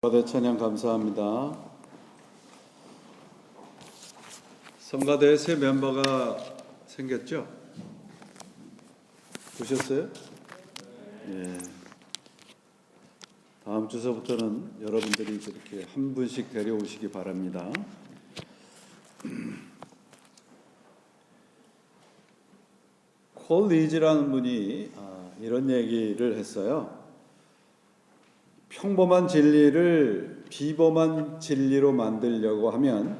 성가대 찬양 감사합니다. 성가대에 새 멤버가 생겼죠? 보셨어요? 예. 다음 주서부터는 여러분들이 그렇게 한 분씩 데려오시기 바랍니다. 콜 리즈라는 분이 이런 얘기를 했어요. 평범한 진리를 비범한 진리로 만들려고 하면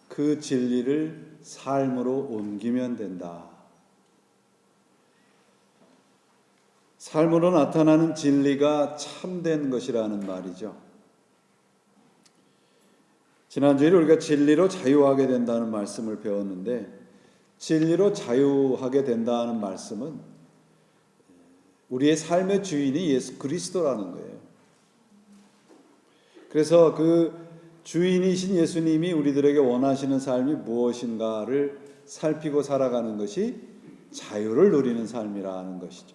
그 진리를 삶으로 옮기면 된다. 삶으로 나타나는 진리가 참된 것이라는 말이죠. 지난주에 우리가 진리로 자유하게 된다는 말씀을 배웠는데, 진리로 자유하게 된다는 말씀은 우리의 삶의 주인이 예수 그리스도라는 거예요. 그래서 그 주인이신 예수님이 우리들에게 원하시는 삶이 무엇인가를 살피고 살아가는 것이 자유를 누리는 삶이라는 것이죠.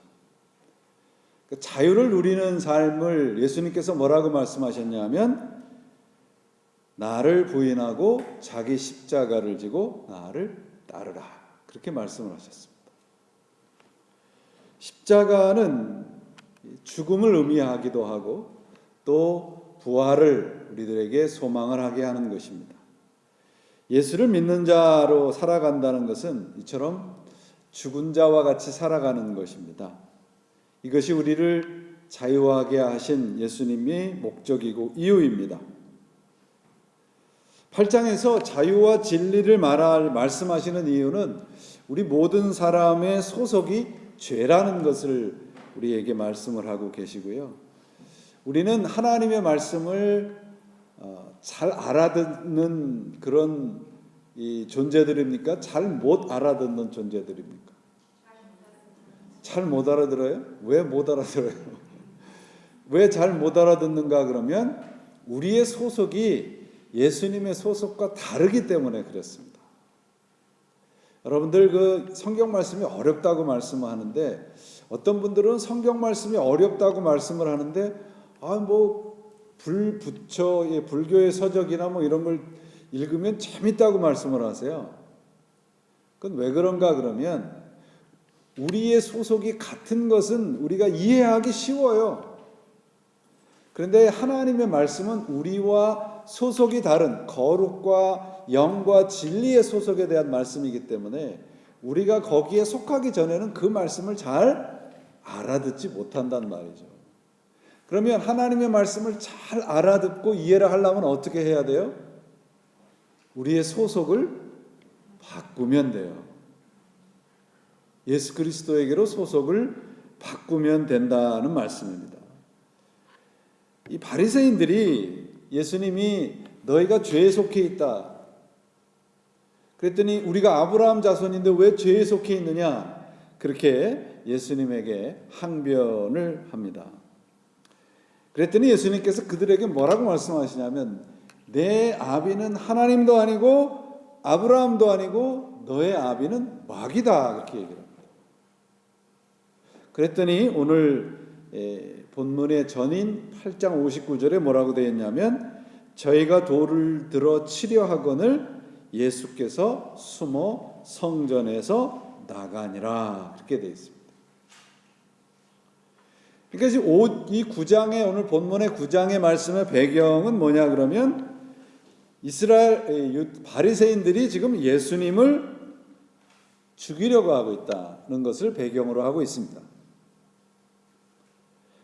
그 자유를 누리는 삶을 예수님께서 뭐라고 말씀하셨냐면, 나를 부인하고 자기 십자가를 지고 나를 따르라, 그렇게 말씀을 하셨습니다. 십자가는 죽음을 의미하기도 하고 또 부활을 우리들에게 소망을 하게 하는 것입니다. 예수를 믿는 자로 살아간다는 것은 이처럼 죽은 자와 같이 살아가는 것입니다. 이것이 우리를 자유하게 하신 예수님의 목적이고 이유입니다. 8장에서 자유와 진리를 말씀하시는 이유는 우리 모든 사람의 소속이 죄라는 것을 우리에게 말씀을 하고 계시고요. 우리는 하나님의 말씀을 잘 알아듣는 그런 존재들입니까? 잘 못 알아듣는 존재들입니까? 잘 못 알아들어요? 왜 못 알아들어요? 왜 잘 못 알아듣는가? 그러면 우리의 소속이 예수님의 소속과 다르기 때문에 그렇습니다. 여러분들 그 성경 말씀이 어렵다고 말씀하는데, 어떤 분들은 성경 말씀이 어렵다고 말씀을 하는데 불교의 서적이나 이런 걸 읽으면 재밌다고 말씀을 하세요. 그건 왜 그런가 그러면 우리의 소속이 같은 것은 우리가 이해하기 쉬워요. 그런데 하나님의 말씀은 우리와 소속이 다른 거룩과 영과 진리의 소속에 대한 말씀이기 때문에 우리가 거기에 속하기 전에는 그 말씀을 잘 알아듣지 못한단 말이죠. 그러면 하나님의 말씀을 잘 알아듣고 이해를 하려면 어떻게 해야 돼요? 우리의 소속을 바꾸면 돼요. 예수 그리스도에게로 소속을 바꾸면 된다는 말씀입니다. 이 바리새인들이 예수님이 너희가 죄에 속해 있다, 그랬더니 우리가 아브라함 자손인데 왜 죄에 속해 있느냐, 그렇게 예수님에게 항변을 합니다. 그랬더니 예수님께서 그들에게 뭐라고 말씀하시냐면, 내 아비는 하나님도 아니고 아브라함도 아니고 너의 아비는 마귀다, 그렇게 얘기를 합니다. 그랬더니 오늘 본문의 전인 8장 59절에 뭐라고 되어 있냐면, 저희가 돌을 들어 치려 하거늘 예수께서 숨어 성전에서 나가니라, 그렇게 되어 있습니다. 그러니까 이 9장의 오늘 본문의 9장의 말씀의 배경은 뭐냐 그러면, 이스라엘 바리새인들이 지금 예수님을 죽이려고 하고 있다는 것을 배경으로 하고 있습니다.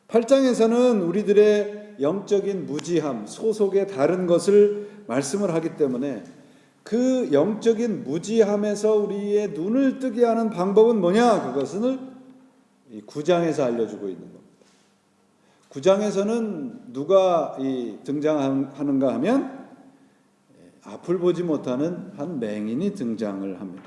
8장에서는 우리들의 영적인 무지함, 소속의 다른 것을 말씀을 하기 때문에 그 영적인 무지함에서 우리의 눈을 뜨게 하는 방법은 뭐냐, 그것을 이 9장에서 알려주고 있는 겁니다. 9장에서는 누가 등장하는가 하면 앞을 보지 못하는 한 맹인이 등장을 합니다.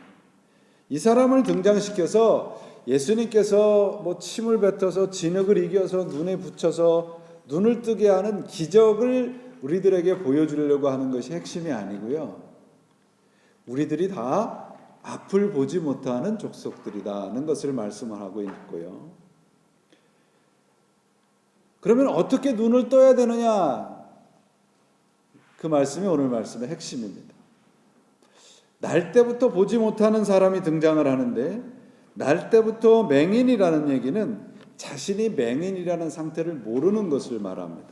이 사람을 등장시켜서 예수님께서 침을 뱉어서 진흙을 이겨서 눈에 붙여서 눈을 뜨게 하는 기적을 우리들에게 보여주려고 하는 것이 핵심이 아니고요. 우리들이 다 앞을 보지 못하는 족속들이라는 것을 말씀을 하고 있고요. 그러면 어떻게 눈을 떠야 되느냐? 그 말씀이 오늘 말씀의 핵심입니다. 날 때부터 보지 못하는 사람이 등장을 하는데, 날 때부터 맹인이라는 얘기는 자신이 맹인이라는 상태를 모르는 것을 말합니다.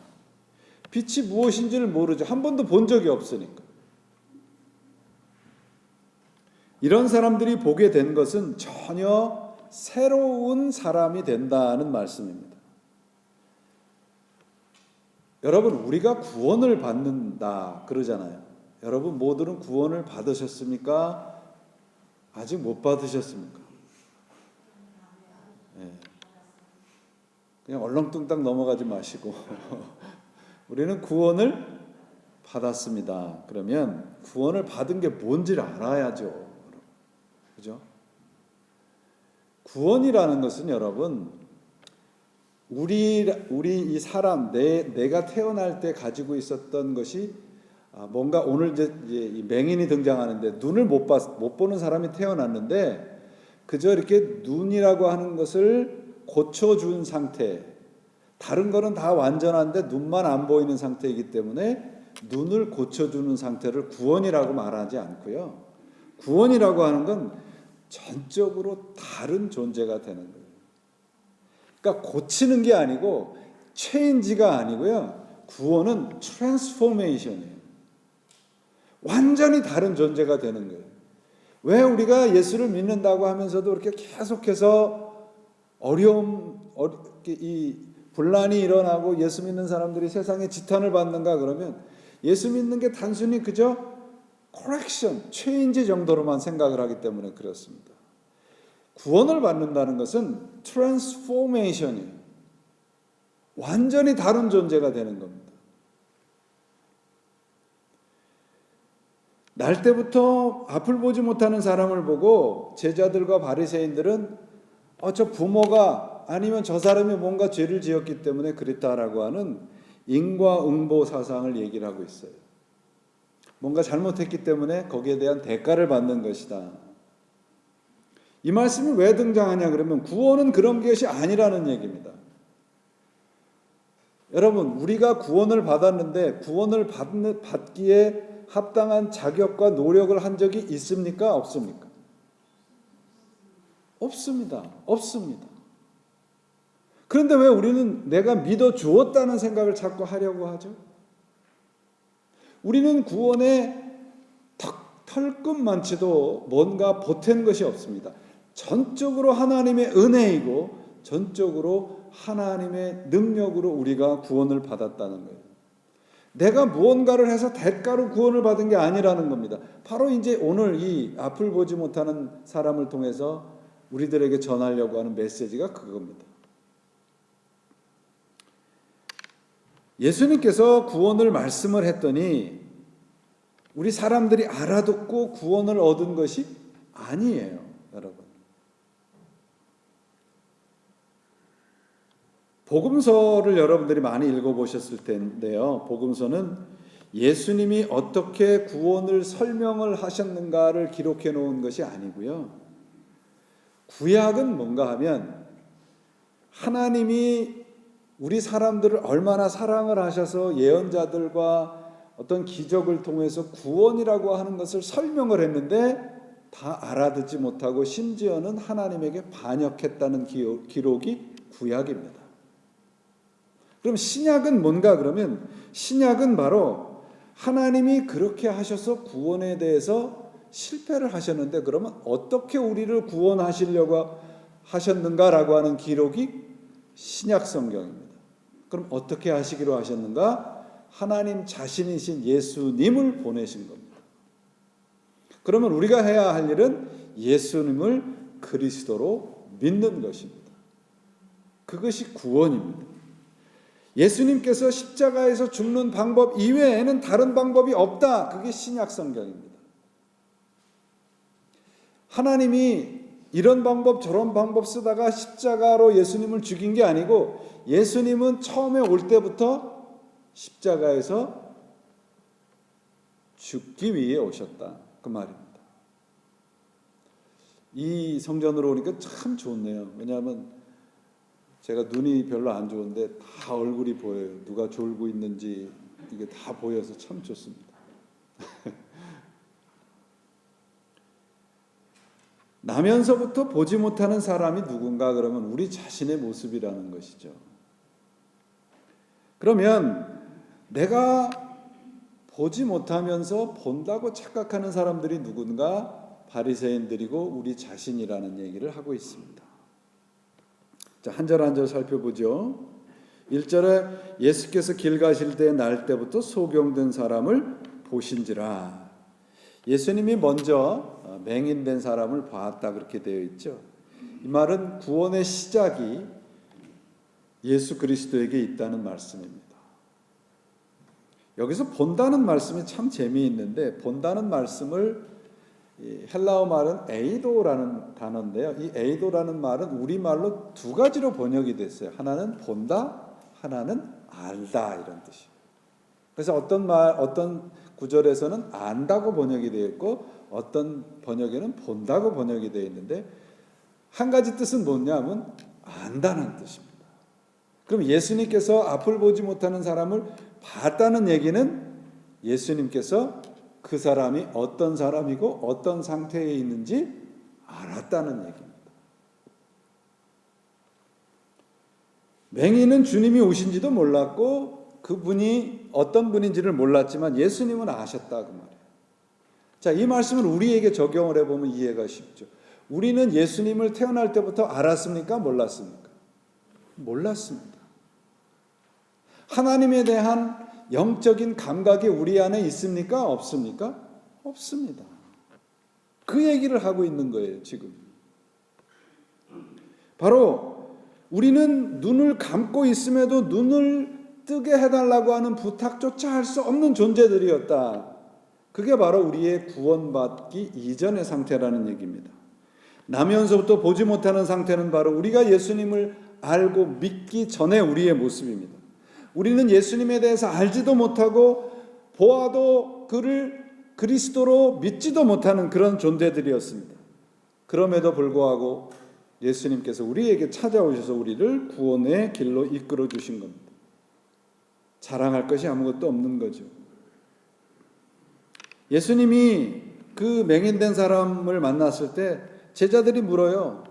빛이 무엇인지를 모르죠. 한 번도 본 적이 없으니까. 이런 사람들이 보게 된 것은 전혀 새로운 사람이 된다는 말씀입니다. 여러분, 우리가 구원을 받는다 그러잖아요. 여러분 모두는 구원을 받으셨습니까? 아직 못 받으셨습니까? 네. 그냥 얼렁뚱땅 넘어가지 마시고 우리는 구원을 받았습니다. 그러면 구원을 받은 게 뭔지를 알아야죠. 그죠? 구원이라는 것은 여러분, 우리 이 사람, 내가 태어날 때 가지고 있었던 것이 뭔가 오늘 이제 이 맹인이 등장하는데, 눈을 못 보는 사람이 태어났는데 그저 이렇게 눈이라고 하는 것을 고쳐준 상태, 다른 거는 다 완전한데 눈만 안 보이는 상태이기 때문에 눈을 고쳐주는 상태를 구원이라고 말하지 않고요. 구원이라고 하는 건 전적으로 다른 존재가 되는 거예요. 그러니까 고치는 게 아니고 체인지가 아니고요. 구원은 트랜스포메이션이에요. 완전히 다른 존재가 되는 거예요. 왜 우리가 예수를 믿는다고 하면서도 이렇게 계속해서 이 분란이 일어나고 예수 믿는 사람들이 세상에 지탄을 받는가 그러면, 예수 믿는 게 단순히 그저 코렉션, 체인지 정도로만 생각을 하기 때문에 그렇습니다. 구원을 받는다는 것은 트랜스포메이션이에요. 완전히 다른 존재가 되는 겁니다. 날 때부터 앞을 보지 못하는 사람을 보고 제자들과 바리새인들은 저 부모가 아니면 저 사람이 뭔가 죄를 지었기 때문에 그랬다라고 하는 인과응보 사상을 얘기를 하고 있어요. 뭔가 잘못했기 때문에 거기에 대한 대가를 받는 것이다. 이 말씀이 왜 등장하냐 그러면 구원은 그런 것이 아니라는 얘기입니다. 여러분, 우리가 구원을 받았는데 구원을 받기에 합당한 자격과 노력을 한 적이 있습니까? 없습니까? 없습니다. 없습니다. 그런데 왜 우리는 내가 믿어 주었다는 생각을 자꾸 하려고 하죠? 우리는 구원에 털끝만치도 뭔가 보탠 것이 없습니다. 전적으로 하나님의 은혜이고 전적으로 하나님의 능력으로 우리가 구원을 받았다는 거예요. 내가 무언가를 해서 대가로 구원을 받은 게 아니라는 겁니다. 바로 이제 오늘 이 앞을 보지 못하는 사람을 통해서 우리들에게 전하려고 하는 메시지가 그겁니다. 예수님께서 구원을 말씀을 했더니 우리 사람들이 알아듣고 구원을 얻은 것이 아니에요, 여러분. 복음서를 여러분들이 많이 읽어보셨을 텐데요. 복음서는 예수님이 어떻게 구원을 설명을 하셨는가를 기록해 놓은 것이 아니고요. 구약은 뭔가 하면 하나님이 우리 사람들을 얼마나 사랑을 하셔서 예언자들과 어떤 기적을 통해서 구원이라고 하는 것을 설명을 했는데 다 알아듣지 못하고 심지어는 하나님에게 반역했다는 기록이 구약입니다. 그럼 신약은 뭔가 그러면, 신약은 바로 하나님이 그렇게 하셔서 구원에 대해서 실패를 하셨는데 그러면 어떻게 우리를 구원하시려고 하셨는가라고 하는 기록이 신약 성경입니다. 그럼 어떻게 하시기로 하셨는가? 하나님 자신이신 예수님을 보내신 겁니다. 그러면 우리가 해야 할 일은 예수님을 그리스도로 믿는 것입니다. 그것이 구원입니다. 예수님께서 십자가에서 죽는 방법 이외에는 다른 방법이 없다. 그게 신약 성경입니다. 하나님이 이런 방법 저런 방법 쓰다가 십자가로 예수님을 죽인 게 아니고 예수님은 처음에 올 때부터 십자가에서 죽기 위해 오셨다. 그 말입니다. 이 성전으로 오니까 참 좋네요. 왜냐하면 제가 눈이 별로 안 좋은데 다 얼굴이 보여요. 누가 졸고 있는지, 이게 다 보여서 참 좋습니다. 나면서부터 보지 못하는 사람이 누군가 그러면 우리 자신의 모습이라는 것이죠. 그러면 내가 보지 못하면서 본다고 착각하는 사람들이 누군가? 바리새인들이고 우리 자신이라는 얘기를 하고 있습니다. 자, 한 절 한 절 살펴보죠. 1절에 예수께서 길 가실 때 날 때부터 소경된 사람을 보신지라. 예수님이 먼저 맹인된 사람을 봤다 그렇게 되어 있죠. 이 말은 구원의 시작이 예수 그리스도에게 있다는 말씀입니다. 여기서 본다는 말씀이 참 재미있는데, 본다는 말씀을 헬라어 말은 에이도라는 단어인데요. 이 에이도라는 말은 우리말로 두 가지로 번역이 됐어요. 하나는 본다, 하나는 알다 이런 뜻이에요. 그래서 어떤 구절에서는 안다고 번역이 되어 있고 어떤 번역에는 본다고 번역이 되어 있는데, 한 가지 뜻은 뭐냐면 안다는 뜻입니다. 그럼 예수님께서 앞을 보지 못하는 사람을 봤다는 얘기는 예수님께서 그 사람이 어떤 사람이고 어떤 상태에 있는지 알았다는 얘기입니다. 맹인은 주님이 오신지도 몰랐고 그분이 어떤 분인지를 몰랐지만 예수님은 아셨다 그 말이에요. 자, 이 말씀을 우리에게 적용을 해보면 이해가 쉽죠. 우리는 예수님을 태어날 때부터 알았습니까? 몰랐습니까? 몰랐습니다. 하나님에 대한 영적인 감각이 우리 안에 있습니까? 없습니까? 없습니다. 그 얘기를 하고 있는 거예요, 지금. 바로 우리는 눈을 감고 있음에도 눈을 뜨게 해달라고 하는 부탁조차 할 수 없는 존재들이었다. 그게 바로 우리의 구원받기 이전의 상태라는 얘기입니다. 나면서부터 보지 못하는 상태는 바로 우리가 예수님을 알고 믿기 전에 우리의 모습입니다. 우리는 예수님에 대해서 알지도 못하고 보아도 그를 그리스도로 믿지도 못하는 그런 존재들이었습니다. 그럼에도 불구하고 예수님께서 우리에게 찾아오셔서 우리를 구원의 길로 이끌어 주신 겁니다. 자랑할 것이 아무것도 없는 거죠. 예수님이 그 맹인된 사람을 만났을 때 제자들이 물어요.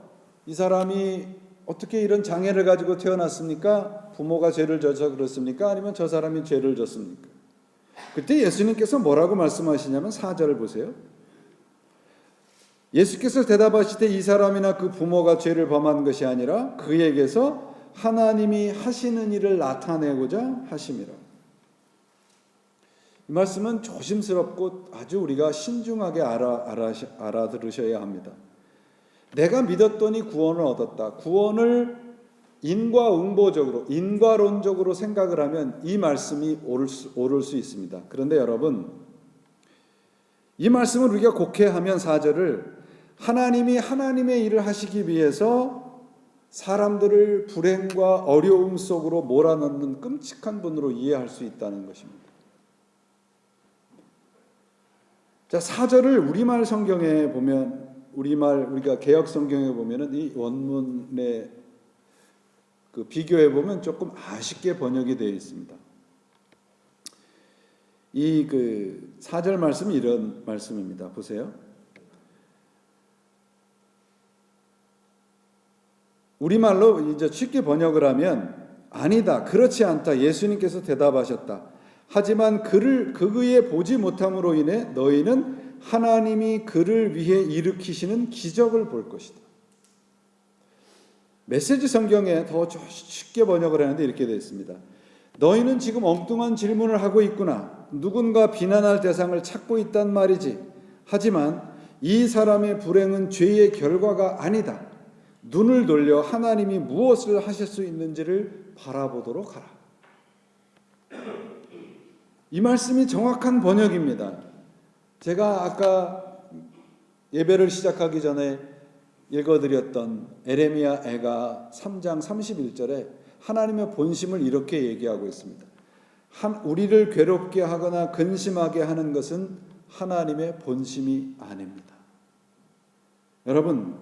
이 사람이 어떻게 이런 장애를 가지고 태어났습니까? 부모가 죄를 져서 그렇습니까? 아니면 저 사람이 죄를 졌습니까? 그때 예수님께서 뭐라고 말씀하시냐면 4절을 보세요. 예수께서 대답하실 때 이 사람이나 그 부모가 죄를 범한 것이 아니라 그에게서 하나님이 하시는 일을 나타내고자 하심이라. 이 말씀은 조심스럽고 아주 우리가 신중하게 알아들으셔야 합니다. 내가 믿었더니 구원을 얻었다. 구원을 인과응보적으로, 인과론적으로 생각을 하면 이 말씀이 옳을 수 있습니다. 그런데 여러분, 이 말씀을 우리가 곡해하면 4절을 하나님이 하나님의 일을 하시기 위해서 사람들을 불행과 어려움 속으로 몰아넣는 끔찍한 분으로 이해할 수 있다는 것입니다. 자, 4절을 우리말 성경에 보면, 우리가 개역 성경에 보면은 이 원문의 그 비교해 보면 조금 아쉽게 번역이 되어 있습니다. 이 그 4절 말씀이 이런 말씀입니다. 보세요. 우리말로 이제 쉽게 번역을 하면 아니다, 그렇지 않다. 예수님께서 대답하셨다. 하지만 그의 보지 못함으로 인해 너희는 하나님이 그를 위해 일으키시는 기적을 볼 것이다. 메시지 성경에 더 쉽게 번역을 하는데 이렇게 되어 있습니다. 너희는 지금 엉뚱한 질문을 하고 있구나. 누군가 비난할 대상을 찾고 있단 말이지. 하지만 이 사람의 불행은 죄의 결과가 아니다. 눈을 돌려 하나님이 무엇을 하실 수 있는지를 바라보도록 하라. 이 말씀이 정확한 번역입니다. 제가 아까 예배를 시작하기 전에 읽어드렸던 에레미야 애가 3장 31절에 하나님의 본심을 이렇게 얘기하고 있습니다. 우리를 괴롭게 하거나 근심하게 하는 것은 하나님의 본심이 아닙니다. 여러분,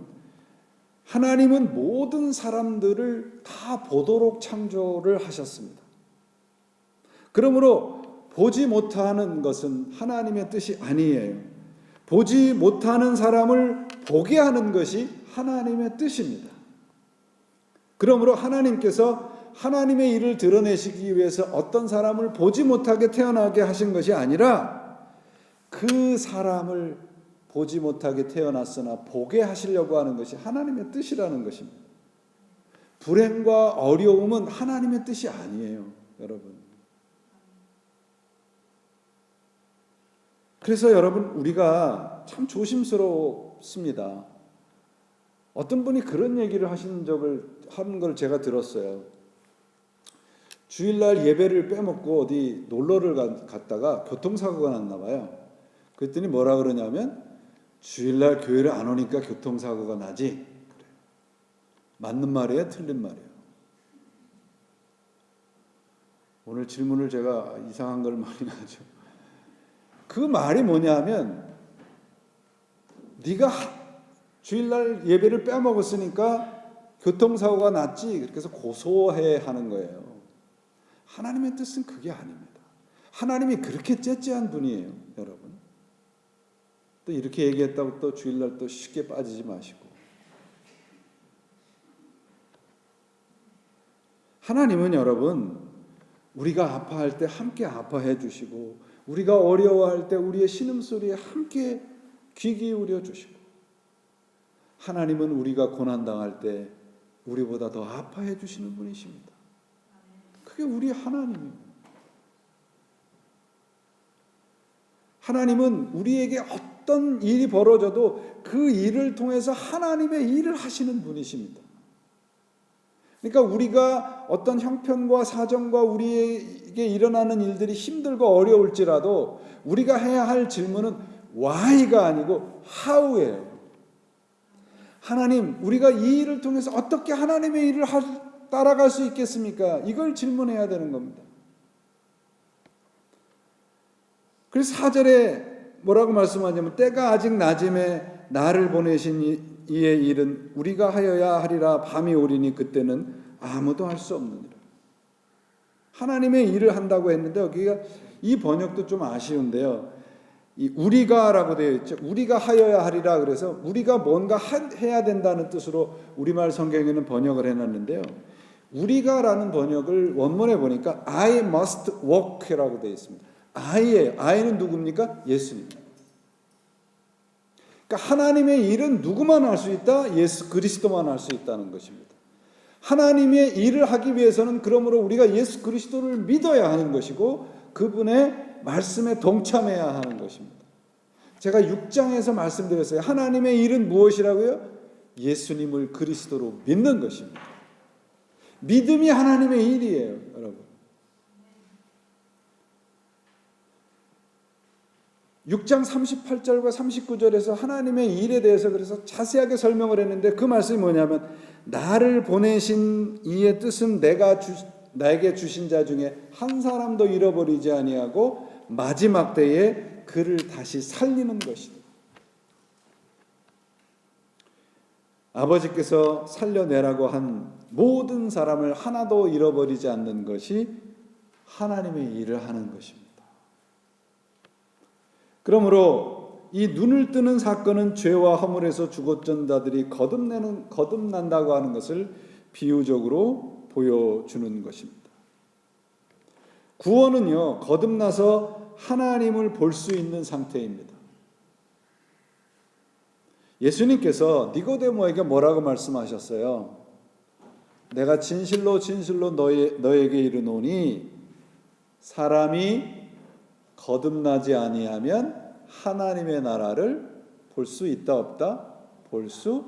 하나님은 모든 사람들을 다 보도록 창조를 하셨습니다. 그러므로 보지 못하는 것은 하나님의 뜻이 아니에요. 보지 못하는 사람을 보게 하는 것이 하나님의 뜻입니다. 그러므로 하나님께서 하나님의 일을 드러내시기 위해서 어떤 사람을 보지 못하게 태어나게 하신 것이 아니라 그 사람을 보지 못하게 태어났으나 보게 하시려고 하는 것이 하나님의 뜻이라는 것입니다. 불행과 어려움은 하나님의 뜻이 아니에요, 여러분. 그래서 여러분, 우리가 참 조심스럽습니다. 어떤 분이 그런 얘기를 하는 걸 제가 들었어요. 주일날 예배를 빼먹고 어디 놀러를 갔다가 교통사고가 났나 봐요. 그랬더니 뭐라 그러냐면 주일날 교회를 안 오니까 교통사고가 나지. 그래. 맞는 말이에요? 틀린 말이에요? 오늘 질문을 제가 이상한 걸 많이 하죠. 그 말이 뭐냐면 네가 주일날 예배를 빼먹었으니까 교통사고가 났지. 그렇게 해서 고소해 하는 거예요. 하나님의 뜻은 그게 아닙니다. 하나님이 그렇게 째째한 분이에요, 여러분. 또 이렇게 얘기했다고 또 주일날 또 쉽게 빠지지 마시고. 하나님은 여러분, 우리가 아파할 때 함께 아파해 주시고, 우리가 어려워할 때 우리의 신음소리에 함께 귀 기울여 주시고, 하나님은 우리가 고난당할 때 우리보다 더 아파해 주시는 분이십니다. 그게 우리 하나님입니다. 하나님은 우리에게 어떤 일이 벌어져도 그 일을 통해서 하나님의 일을 하시는 분이십니다. 그러니까 우리가 어떤 형편과 사정과 우리에게 일어나는 일들이 힘들고 어려울지라도 우리가 해야 할 질문은 why가 아니고 how예요. 하나님, 우리가 이 일을 통해서 어떻게 하나님의 일을 따라갈 수 있겠습니까? 이걸 질문해야 되는 겁니다. 그래서 4절에 뭐라고 말씀하냐면 때가 아직 낮음에 나를 보내신 이의 일은 우리가 하여야 하리라. 밤이 오리니 그때는 아무도 할 수 없느니라. 하나님의 일을 한다고 했는데 여기가 이 번역도 좀 아쉬운데요. 이 우리가라고 되어 있죠. 우리가 하여야 하리라. 그래서 우리가 뭔가 해야 된다는 뜻으로 우리말 성경에는 번역을 해놨는데요. 우리가라는 번역을 원문에 보니까 I must walk라고 되어 있습니다. I예요. I는 누굽니까? 예수님. 그러니까 하나님의 일은 누구만 할 수 있다? 예수 그리스도만 할 수 있다는 것입니다. 하나님의 일을 하기 위해서는 그러므로 우리가 예수 그리스도를 믿어야 하는 것이고 그분의 말씀에 동참해야 하는 것입니다. 제가 6장에서 말씀드렸어요. 하나님의 일은 무엇이라고요? 예수님을 그리스도로 믿는 것입니다. 믿음이 하나님의 일이에요, 여러분. 6장 38절과 39절에서 하나님의 일에 대해서 그래서 자세하게 설명을 했는데 그 말씀이 뭐냐면 나를 보내신 이의 뜻은 나에게 주신 자 중에 한 사람도 잃어버리지 아니하고 마지막 때에 그를 다시 살리는 것이다. 아버지께서 살려내라고 한 모든 사람을 하나도 잃어버리지 않는 것이 하나님의 일을 하는 것입니다. 그러므로 이 눈을 뜨는 사건은 죄와 허물에서 죽었던 자들이 거듭난다고 하는 것을 비유적으로 보여주는 것입니다. 구원은요, 거듭나서 하나님을 볼 수 있는 상태입니다. 예수님께서 니고데모에게 뭐라고 말씀하셨어요? 내가 진실로 진실로 너에게 이르노니 사람이 거듭나지 아니하면 하나님의 나라를 볼 수 있다 없다? 볼 수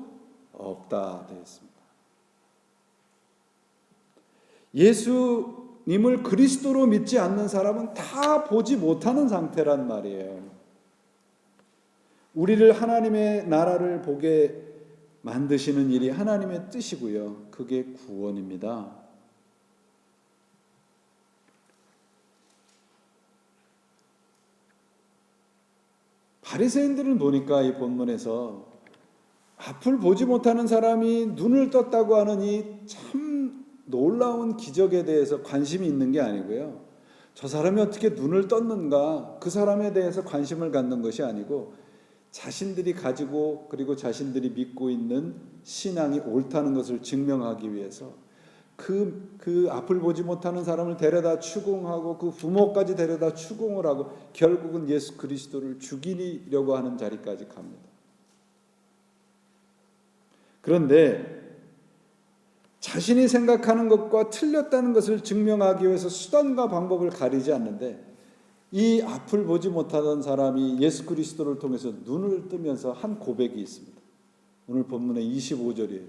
없다 되어 있습니다. 예수님을 그리스도로 믿지 않는 사람은 다 보지 못하는 상태란 말이에요. 우리를 하나님의 나라를 보게 만드시는 일이 하나님의 뜻이고요. 그게 구원입니다. 바리새인들을 보니까 이 본문에서 앞을 보지 못하는 사람이 눈을 떴다고 하는 이 참 놀라운 기적에 대해서 관심이 있는 게 아니고요. 저 사람이 어떻게 눈을 떴는가, 그 사람에 대해서 관심을 갖는 것이 아니고 자신들이 가지고 그리고 자신들이 믿고 있는 신앙이 옳다는 것을 증명하기 위해서 그 앞을 보지 못하는 사람을 데려다 추궁하고 그 부모까지 데려다 추궁을 하고 결국은 예수 그리스도를 죽이려고 하는 자리까지 갑니다. 그런데 자신이 생각하는 것과 틀렸다는 것을 증명하기 위해서 수단과 방법을 가리지 않는데, 이 앞을 보지 못하던 사람이 예수 그리스도를 통해서 눈을 뜨면서 한 고백이 있습니다. 오늘 본문의 25절이에요.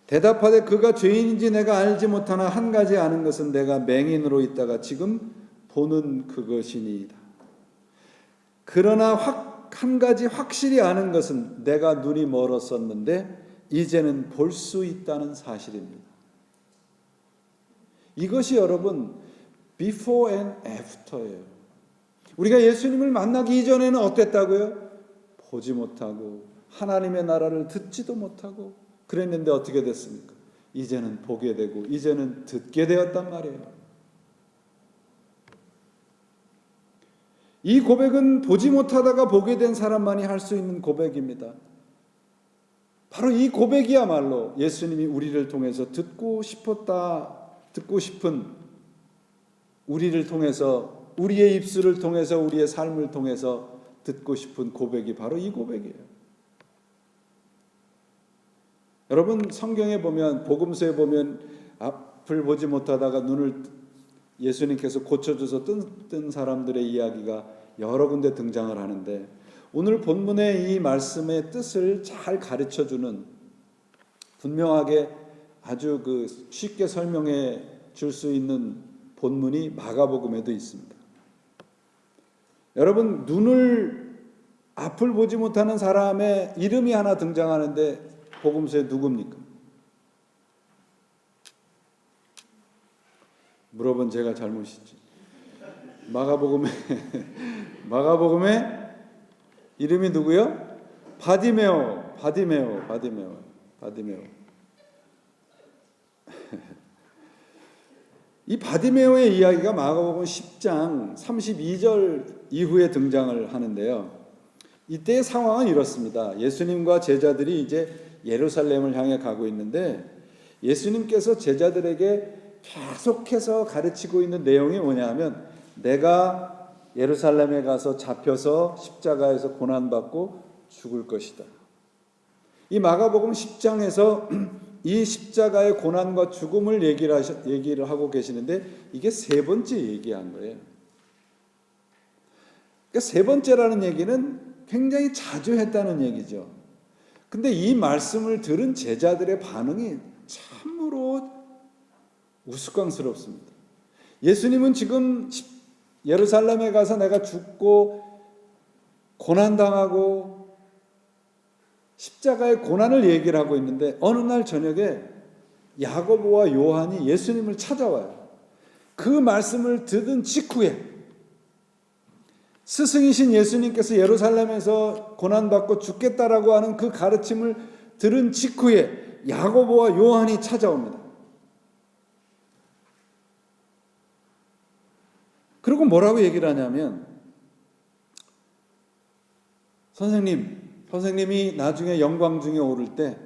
대답하되 그가 죄인인지 내가 알지 못하나 한 가지 아는 것은 내가 맹인으로 있다가 지금 보는 그것이니이다. 그러나 한 가지 확실히 아는 것은 내가 눈이 멀었었는데 이제는 볼 수 있다는 사실입니다. 이것이 여러분 before and after예요. 우리가 예수님을 만나기 이전에는 어땠다고요? 보지 못하고 하나님의 나라를 듣지도 못하고 그랬는데 어떻게 됐습니까? 이제는 보게 되고 이제는 듣게 되었단 말이에요. 이 고백은 보지 못하다가 보게 된 사람만이 할 수 있는 고백입니다. 바로 이 고백이야말로 예수님이 우리를 통해서 듣고 싶은 우리를 통해서, 우리의 입술을 통해서, 우리의 삶을 통해서 듣고 싶은 고백이 바로 이 고백이에요. 여러분 성경에 보면, 복음서에 보면 앞을 보지 못하다가 눈을 예수님께서 고쳐줘서 뜬 사람들의 이야기가 여러 군데 등장을 하는데, 오늘 본문의 이 말씀의 뜻을 잘 가르쳐주는, 분명하게 아주 쉽게 설명해 줄 수 있는 본문이 마가복음에도 있습니다. 여러분 앞을 보지 못하는 사람의 이름이 하나 등장하는데 복음서에 누굽니까? 물어본 제가 잘못이지. 마가복음에 이름이 누구요? 바디메오. 이 바디메오의 이야기가 마가복음 10장 32절 이후에 등장을 하는데요. 이때의 상황은 이렇습니다. 예수님과 제자들이 이제 예루살렘을 향해 가고 있는데, 예수님께서 제자들에게 계속해서 가르치고 있는 내용이 뭐냐 하면, 내가 예루살렘에 가서 잡혀서 십자가에서 고난받고 죽을 것이다. 이 마가복음 10장에서 이 십자가의 고난과 죽음을 얘기를 하고 계시는데, 이게 세 번째 얘기한 거예요. 그러니까 세 번째라는 얘기는 굉장히 자주 했다는 얘기죠. 근데 이 말씀을 들은 제자들의 반응이 참으로 우스꽝스럽습니다. 예수님은 지금 예루살렘에 가서 내가 죽고 고난당하고 십자가의 고난을 얘기를 하고 있는데, 어느 날 저녁에 야고보와 요한이 예수님을 찾아와요. 그 말씀을 들은 직후에, 스승이신 예수님께서 예루살렘에서 고난받고 죽겠다라고 하는 그 가르침을 들은 직후에 야고보와 요한이 찾아옵니다. 그리고 뭐라고 얘기를 하냐면, 선생님이 나중에 영광 중에 오를 때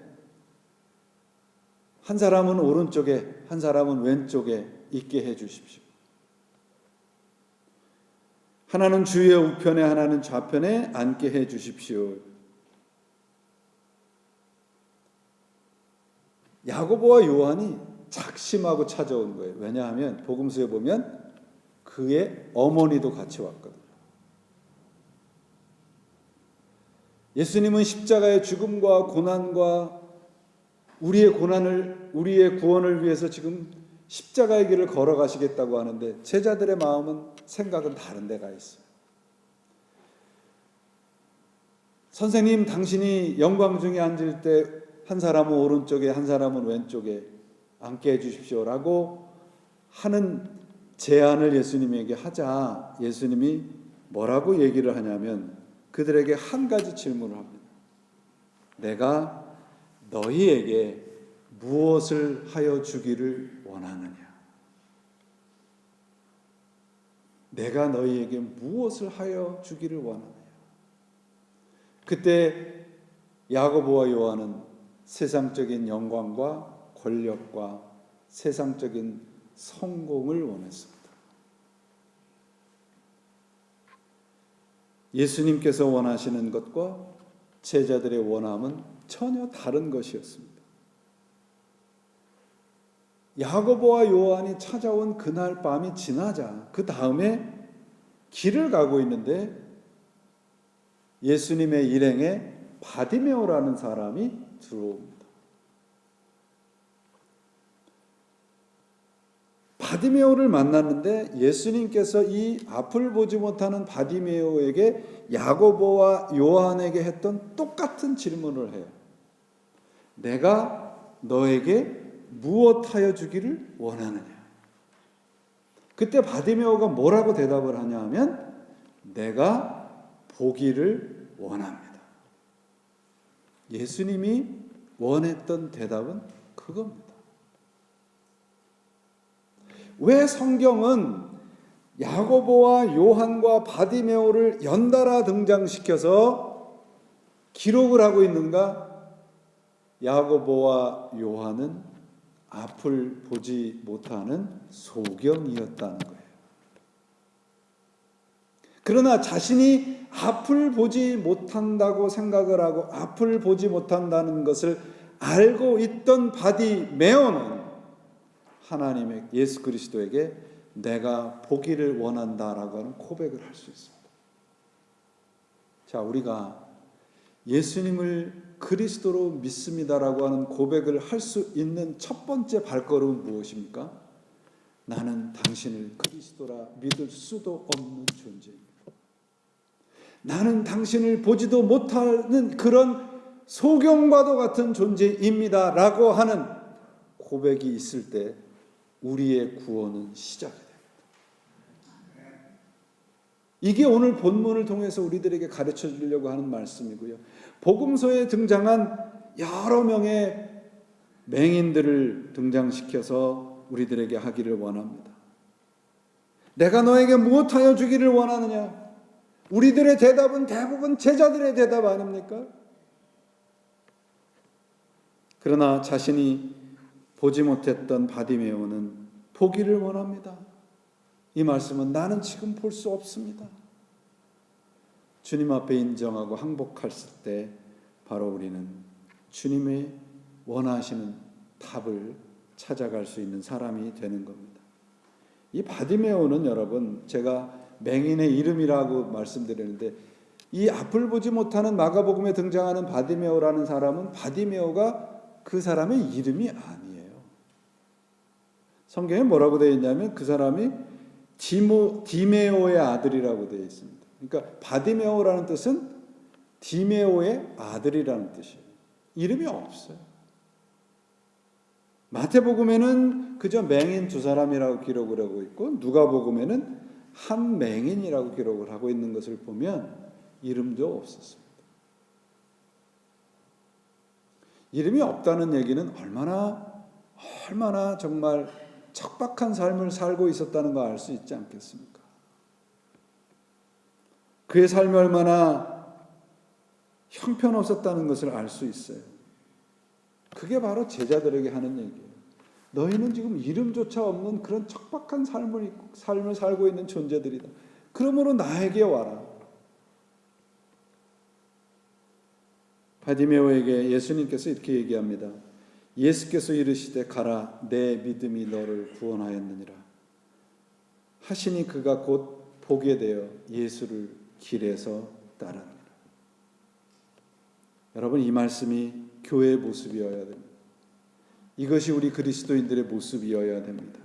한 사람은 오른쪽에 한 사람은 왼쪽에 있게 해 주십시오. 하나는 주의 우편에 하나는 좌편에 앉게 해 주십시오. 야고보와 요한이 작심하고 찾아온 거예요. 왜냐하면 복음서에 보면 그의 어머니도 같이 왔거든요. 예수님은 십자가의 죽음과 고난과 우리의 구원을 위해서 지금 십자가의 길을 걸어가시겠다고 하는데, 제자들의 마음은, 생각은 다른 데가 있어요. 선생님, 당신이 영광 중에 앉을 때 한 사람은 오른쪽에 한 사람은 왼쪽에 앉게 해주십시오라고 하는 제안을 예수님에게 하자, 예수님이 뭐라고 얘기를 하냐면 그들에게 한 가지 질문을 합니다. 내가 너희에게 무엇을 하여 주기를 원하느냐? 내가 너희에게 무엇을 하여 주기를 원하느냐. 그때 야고보와 요한은 세상적인 영광과 권력과 세상적인 성공을 원했습니다. 예수님께서 원하시는 것과 제자들의 원함은 전혀 다른 것이었습니다. 야고보와 요한이 찾아온 그날 밤이 지나자 그 다음에 길을 가고 있는데 예수님의 일행에 바디메오라는 사람이 들어옵니다. 바디메오를 만났는데 예수님께서 이 앞을 보지 못하는 바디메오에게 야고보와 요한에게 했던 똑같은 질문을 해요. 내가 너에게 무엇하여 주기를 원하느냐. 그때 바디메오가 뭐라고 대답을 하냐 하면 내가 보기를 원합니다. 예수님이 원했던 대답은 그겁니다. 왜 성경은 야고보와 요한과 바디메오를 연달아 등장시켜서 기록을 하고 있는가? 야고보와 요한은 앞을 보지 못하는 소경이었다는 거예요. 그러나 자신이 앞을 보지 못한다고 생각을 하고 앞을 보지 못한다는 것을 알고 있던 바디메오는 하나님의 예수 그리스도에게 내가 보기를 원한다라고 하는 고백을 할 수 있습니다. 자, 우리가 예수님을 그리스도로 믿습니다라고 하는 고백을 할 수 있는 첫 번째 발걸음은 무엇입니까? 나는 당신을 그리스도라 믿을 수도 없는 존재입니다. 나는 당신을 보지도 못하는 그런 소경과도 같은 존재입니다 라고 하는 고백이 있을 때 우리의 구원은 시작이 됩니다. 이게 오늘 본문을 통해서 우리들에게 가르쳐 주려고 하는 말씀이고요. 복음서에 등장한 여러 명의 맹인들을 등장시켜서 우리들에게 하기를 원합니다. 내가 너에게 무엇하여 주기를 원하느냐? 우리들의 대답은 대부분 제자들의 대답 아닙니까? 그러나 자신이 보지 못했던 바디메오는 보기를 원합니다. 이 말씀은 나는 지금 볼 수 없습니다. 주님 앞에 인정하고 항복했을 때 바로 우리는 주님의 원하시는 답을 찾아갈 수 있는 사람이 되는 겁니다. 이 바디메오는 여러분, 제가 맹인의 이름이라고 말씀드리는데 이 앞을 보지 못하는 마가복음에 등장하는 바디메오라는 사람은 바디메오가 그 사람의 이름이 아니에요. 성경에 뭐라고 되어 있냐면 그 사람이 디메오의 아들이라고 되어 있습니다. 그러니까 바디메오라는 뜻은 디메오의 아들이라는 뜻이에요. 이름이 없어요. 마태복음에는 그저 맹인 두 사람이라고 기록을 하고 있고 누가복음에는 한 맹인이라고 기록을 하고 있는 것을 보면 이름도 없었습니다. 이름이 없다는 얘기는 얼마나 정말 척박한 삶을 살고 있었다는 거 알 수 있지 않겠습니까? 그의 삶이 얼마나 형편없었다는 것을 알 수 있어요. 그게 바로 제자들에게 하는 얘기예요. 너희는 지금 이름조차 없는 그런 척박한 삶을 살고 있는 존재들이다. 그러므로 나에게 와라. 바디메오에게 예수님께서 이렇게 얘기합니다. 예수께서 이르시되 가라 내 믿음이 너를 구원하였느니라 하시니 그가 곧 보게 되어 예수를 길에서 따르니라. 여러분, 이 말씀이 교회의 모습이어야 됩니다. 이것이 우리 그리스도인들의 모습이어야 됩니다.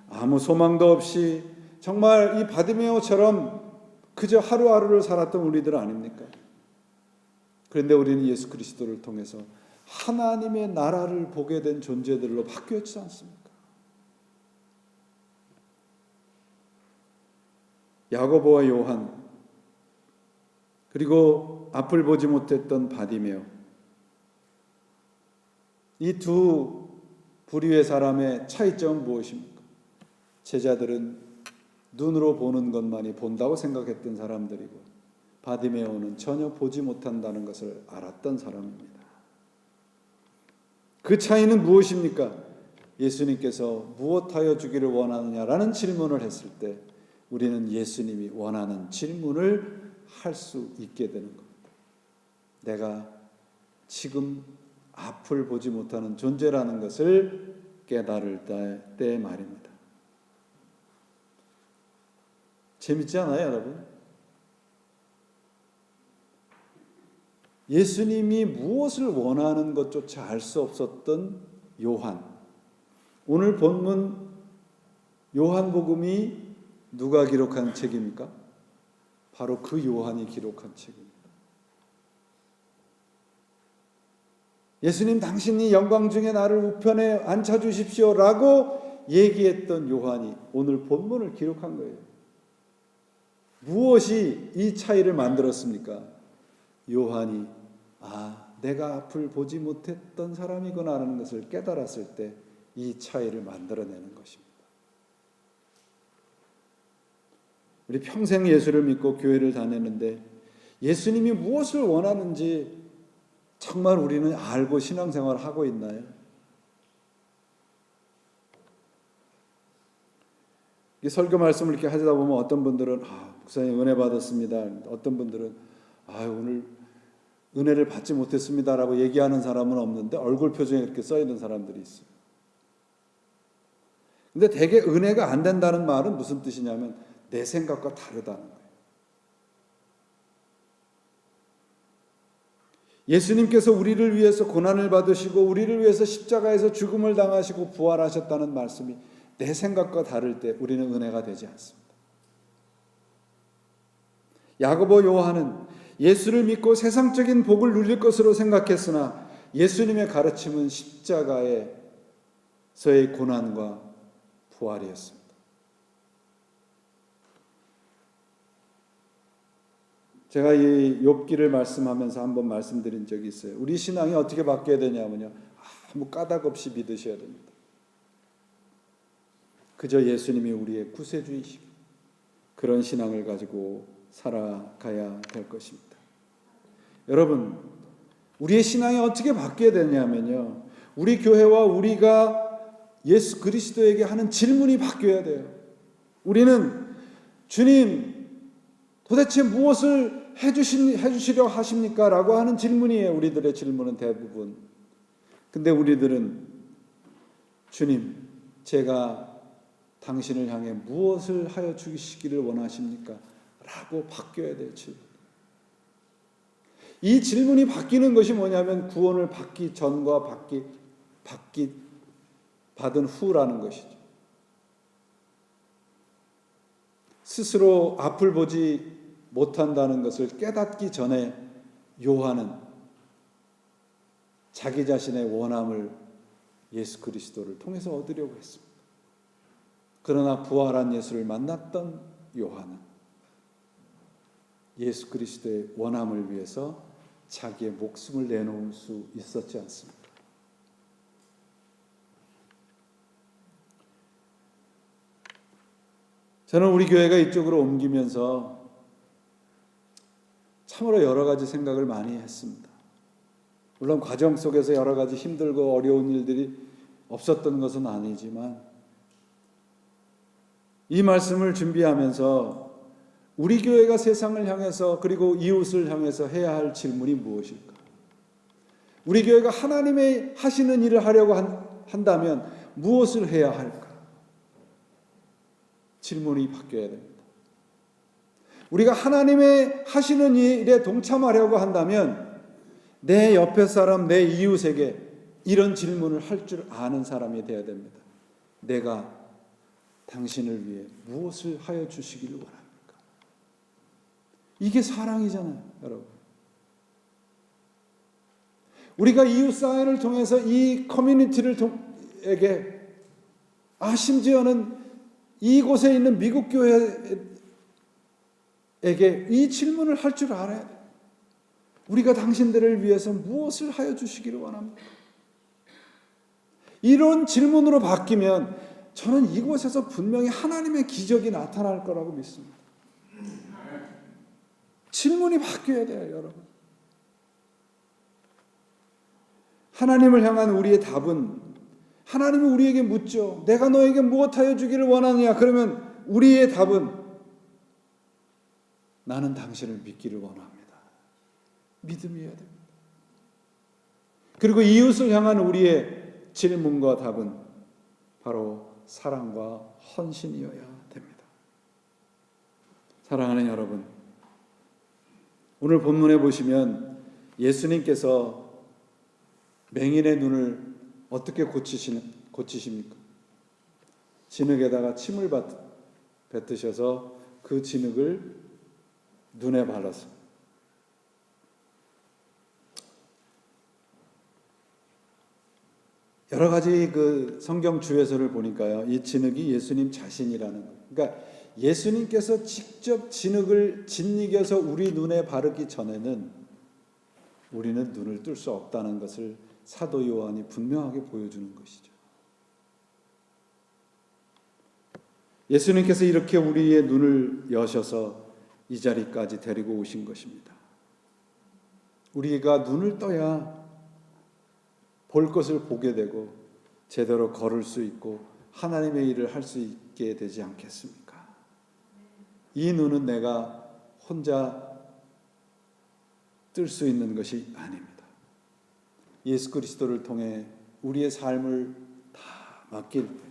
아무 소망도 없이 정말 이 바디메오처럼 그저 하루하루를 살았던 우리들 아닙니까? 그런데 우리는 예수 그리스도를 통해서 하나님의 나라를 보게 된 존재들로 바뀌었지 않습니까? 야고보와 요한, 그리고 앞을 보지 못했던 바디메오, 이 두 부류의 사람의 차이점은 무엇입니까? 제자들은 눈으로 보는 것만이 본다고 생각했던 사람들이고 바디메오는 전혀 보지 못한다는 것을 알았던 사람입니다. 그 차이는 무엇입니까? 예수님께서 무엇하여 주기를 원하느냐라는 질문을 했을 때 우리는 예수님이 원하는 질문을 할 수 있게 되는 겁니다. 내가 지금 앞을 보지 못하는 존재라는 것을 깨달을 때 말입니다. 재밌지 않아요, 여러분? 예수님이 무엇을 원하는 것조차 알 수 없었던 요한. 오늘 본문 요한복음이 누가 기록한 책입니까? 바로 그 요한이 기록한 책입니다. 예수님, 당신이 영광 중에 나를 우편에 앉혀주십시오라고 얘기했던 요한이 오늘 본문을 기록한 거예요. 무엇이 이 차이를 만들었습니까? 요한이 내가 앞을 보지 못했던 사람이구나라는 것을 깨달았을 때 이 차이를 만들어내는 것입니다. 우리 평생 예수를 믿고 교회를 다녔는데 예수님이 무엇을 원하는지 정말 우리는 알고 신앙생활을 하고 있나요? 이 설교 말씀을 이렇게 하다 보면 어떤 분들은 목사님 은혜 받았습니다. 어떤 분들은 오늘 은혜를 받지 못했습니다라고 얘기하는 사람은 없는데 얼굴 표정에 이렇게 써 있는 사람들이 있어요. 근데 대개 은혜가 안 된다는 말은 무슨 뜻이냐면 내 생각과 다르다는 거예요. 예수님께서 우리를 위해서 고난을 받으시고 우리를 위해서 십자가에서 죽음을 당하시고 부활하셨다는 말씀이 내 생각과 다를 때 우리는 은혜가 되지 않습니다. 야고보, 요한은 예수를 믿고 세상적인 복을 누릴 것으로 생각했으나 예수님의 가르침은 십자가에서의 고난과 부활이었습니다. 제가 이 욥기를 말씀하면서 한번 말씀드린 적이 있어요. 우리 신앙이 어떻게 바뀌어야 되냐면요, 아무 까닭 없이 믿으셔야 됩니다. 그저 예수님이 우리의 구세주이시고 그런 신앙을 가지고 살아가야 될 것입니다. 여러분, 우리의 신앙이 어떻게 바뀌어야 되냐면요, 우리 교회와 우리가 예수 그리스도에게 하는 질문이 바뀌어야 돼요. 우리는 주님 도대체 무엇을 해주시려 하십니까? 라고 하는 질문이에요. 우리들의 질문은 대부분. 근데 우리들은 주님, 제가 당신을 향해 무엇을 하여 주시기를 원하십니까? 라고 바뀌어야 될 질문. 이 질문이 바뀌는 것이 뭐냐면 구원을 받기 전과 받은 후라는 것이죠. 스스로 앞을 보지 못한다는 것을 깨닫기 전에 요한은 자기 자신의 원함을 예수 그리스도를 통해서 얻으려고 했습니다. 그러나 부활한 예수를 만났던 요한은 예수 그리스도의 원함을 위해서 자기의 목숨을 내놓을 수 있었지 않습니까? 저는 우리 교회가 이쪽으로 옮기면서 참으로 여러 가지 생각을 많이 했습니다. 물론 과정 속에서 여러 가지 힘들고 어려운 일들이 없었던 것은 아니지만 이 말씀을 준비하면서 우리 교회가 세상을 향해서 그리고 이웃을 향해서 해야 할 질문이 무엇일까? 우리 교회가 하나님의 하시는 일을 하려고 한다면 무엇을 해야 할까? 질문이 바뀌어야 됩니다. 우리가 하나님의 하시는 일에 동참하려고 한다면 내 옆에 사람, 내 이웃에게 이런 질문을 할 줄 아는 사람이 되어야 됩니다. 내가 당신을 위해 무엇을 하여 주시기를 원합니까? 이게 사랑이잖아요, 여러분. 우리가 이웃 사회를 통해서 이 커뮤니티를 에게 심지어는 이곳에 있는 미국 교회에게 이 질문을 할 줄 알아야 돼요. 우리가 당신들을 위해서 무엇을 하여 주시기를 원합니까? 이런 질문으로 바뀌면 저는 이곳에서 분명히 하나님의 기적이 나타날 거라고 믿습니다. 질문이 바뀌어야 돼요, 여러분. 하나님을 향한 우리의 답은, 하나님은 우리에게 묻죠. 내가 너에게 무엇하여 주기를 원하느냐? 그러면 우리의 답은, 나는 당신을 믿기를 원합니다. 믿음이어야 됩니다. 그리고 이웃을 향한 우리의 질문과 답은 바로 사랑과 헌신이어야 됩니다. 사랑하는 여러분, 오늘 본문에 보시면 예수님께서 맹인의 눈을 어떻게 고치십니까? 진흙에다가 침을 뱉으셔서 그 진흙을 눈에 발랐어요. 여러 가지 그 성경 주에서를 보니까요, 이 진흙이 예수님 자신이라는 거예요. 그러니까 예수님께서 직접 진흙을 짓이겨서 우리 눈에 바르기 전에는 우리는 눈을 뜰 수 없다는 것을 사도 요한이 분명하게 보여주는 것이죠. 예수님께서 이렇게 우리의 눈을 여셔서 이 자리까지 데리고 오신 것입니다. 우리가 눈을 떠야 볼 것을 보게 되고 제대로 걸을 수 있고 하나님의 일을 할 수 있게 되지 않겠습니까? 이 눈은 내가 혼자 뜰 수 있는 것이 아닙니다. 예수 그리스도를 통해 우리의 삶을 다 맡길 때,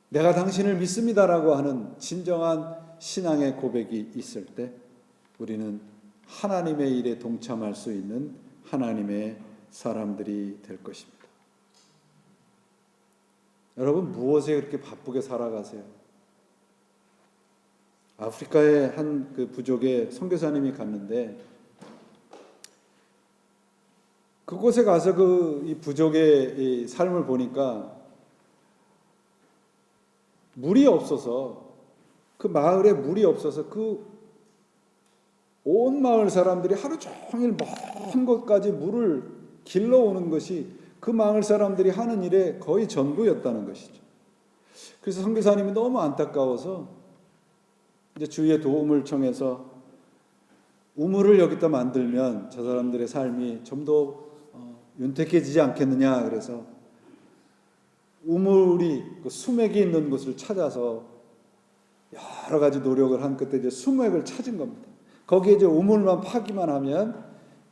내가 당신을 믿습니다라고 하는 진정한 신앙의 고백이 있을 때 우리는 하나님의 일에 동참할 수 있는 하나님의 사람들이 될 것입니다. 여러분, 무엇에 그렇게 바쁘게 살아가세요? 아프리카의 한 그 부족에 선교사님이 갔는데, 그곳에 가서 이 부족의 이 삶을 보니까 물이 없어서, 그 마을에 물이 없어서 그 온 마을 사람들이 하루 종일 먼 곳까지 물을 길러오는 것이 그 마을 사람들이 하는 일의 거의 전부였다는 것이죠. 그래서 선교사님이 너무 안타까워서 이제 주위의 도움을 청해서 우물을 여기다 만들면 저 사람들의 삶이 좀 더 윤택해지지 않겠느냐, 그래서 우물이 그 수맥이 있는 곳을 찾아서 여러 가지 노력을 한 끝에 이제 수맥을 찾은 겁니다. 거기에 이제 우물만 파기만 하면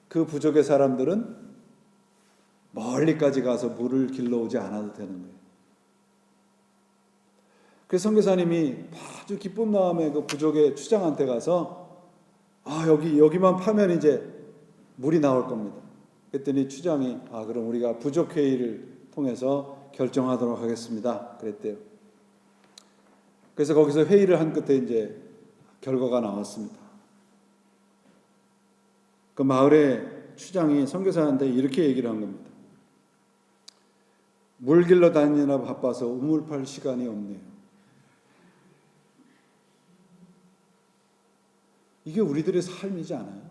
그 부족의 사람들은 멀리까지 가서 물을 길러오지 않아도 되는 거예요. 그래서 선교사님이 아주 기쁜 마음에 그 부족의 추장한테 가서 여기만 파면 이제 물이 나올 겁니다. 그랬더니 추장이 그럼 우리가 부족회의를 통해서 결정하도록 하겠습니다, 그랬대요. 그래서 거기서 회의를 한 끝에 이제 결과가 나왔습니다. 그 마을의 추장이 선교사한테 이렇게 얘기를 한 겁니다. 물 길러 다니느라 바빠서 우물 팔 시간이 없네요. 이게 우리들의 삶이지 않아요?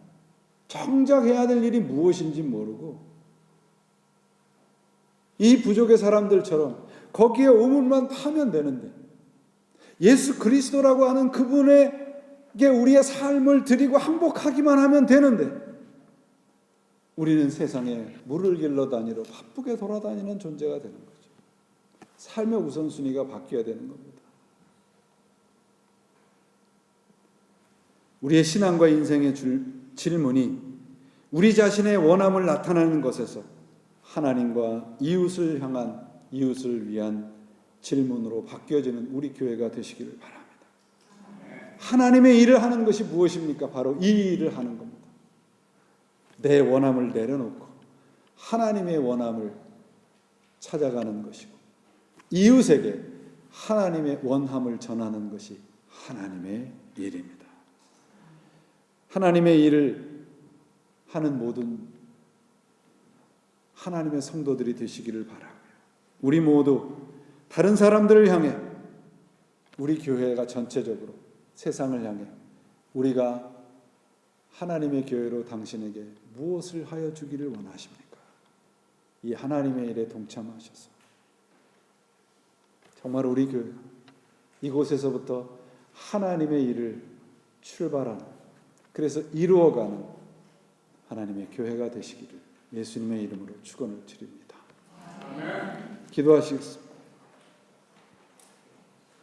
정작 해야 될 일이 무엇인지 모르고 이 부족의 사람들처럼 거기에 우물만 파면 되는데, 예수 그리스도라고 하는 그분에게 우리의 삶을 드리고 항복하기만 하면 되는데, 우리는 세상에 물을 길러 다니러 바쁘게 돌아다니는 존재가 되는 거죠. 삶의 우선순위가 바뀌어야 되는 겁니다. 우리의 신앙과 인생의 질문이 우리 자신의 원함을 나타내는 것에서 하나님과 이웃을 향한, 이웃을 위한 질문으로 바뀌어지는 우리 교회가 되시기를 바랍니다. 하나님의 일을 하는 것이 무엇입니까? 바로 이 일을 하는 겁니다. 내 원함을 내려놓고 하나님의 원함을 찾아가는 것이고, 이웃에게 하나님의 원함을 전하는 것이 하나님의 일입니다. 하나님의 일을 하는 모든 하나님의 성도들이 되시기를 바라고요. 우리 모두 다른 사람들을 향해, 우리 교회가 전체적으로 세상을 향해 우리가 하나님의 교회로 당신에게 무엇을 하여 주기를 원하십니까? 이 하나님의 일에 동참하셔서 정말 우리 교회 이곳에서부터 하나님의 일을 출발하는, 그래서 이루어가는 하나님의 교회가 되시기를 예수님의 이름으로 축원을 드립니다. 기도하시겠습니다.